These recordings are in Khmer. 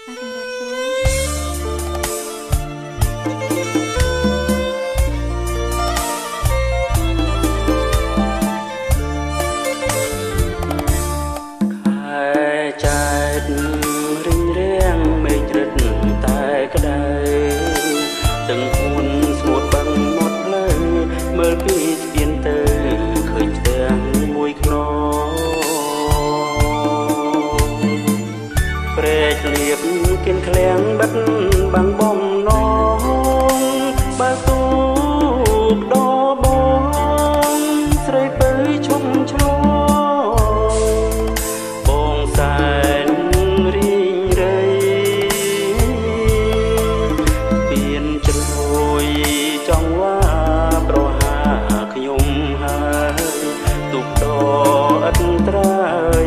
បាទជំរាបសួរខែចែករិញរាំងមេឃរឹតតែក្តៅទាំងពួនស្ងួតបឹងមាត់ផ្លូវមើលពីស្ពានទៅឃើញផ្ទាំងមួយខ្នងព្រែកលៀបគៀនឃ្លាំងបិទបាំងបំណងបើទូកដបងស្រីពៅឈុំឆ្លងបងសែនរីងរៃពៀនជ្រោយចង់ว่าប្រហាខ្ញុំហើយទុកដឥតត្រើយ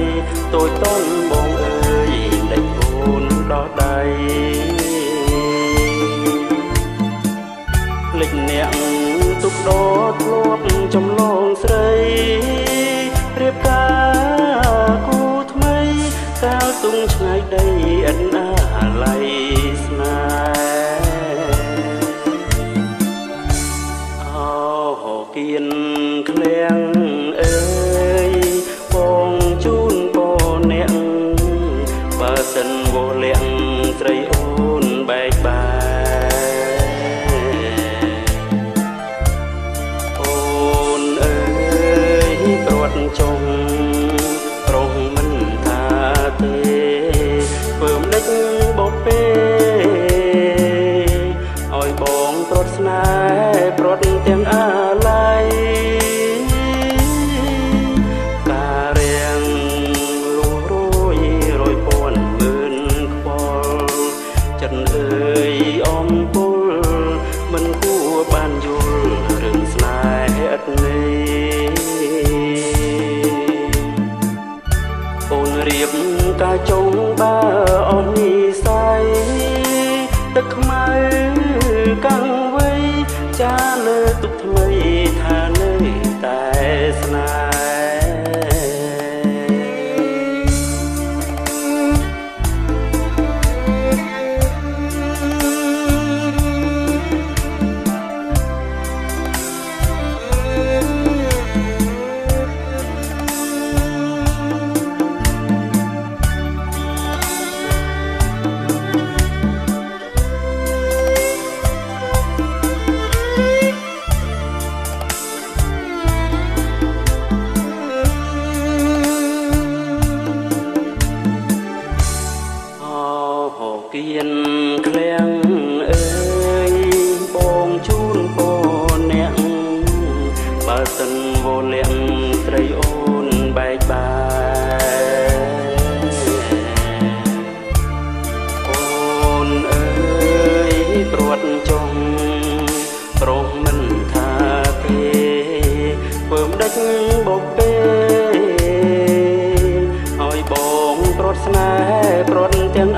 តូចតន់បងអើយដេញអូនដល់ដៃភ្លេចអ្នកទុកដធ្លាប់ចំលងស្រីរៀបការគូថ្មីកាលទុងឆ្ងាយដីឥតអាល័យស្នេហ៍អូគៀនឃ្លាំងអើយបងជូនពរអ្នកបើសិនវលាក់ស្រីអូនបែកបាយអូនអើយព្រាត់ចុងប្រុងមិនថាទេធ្វើមិនដេចបបពេឲ្យបងព្រាត់ស្នេហ៍ព្រាត់ទាំងអាល័យការរៀងលួរយរយពាន់หมื่นខ្វល់ចិត្តអើយអំពុលមិនគួរបានយល់រឿងស្នេហ៍ឥតន័យអូនរៀបការចុងបើអស់និស័យទឹកខ្មៅកាំងវ័យចាលើទុកថ្មីថានៅតែស្នេគៀនឃ្លាំងអើយបងជូនពរអ្នកបើសិនវលាក់ស្រីអូនបែកបាយអូនអើយព្រាត់ចុងប្រុងមិនថាទេធ្វើមិនដេចបបពេឲ្យបងព្រាត់ស្នេហ៍ព្រាត់ទាំង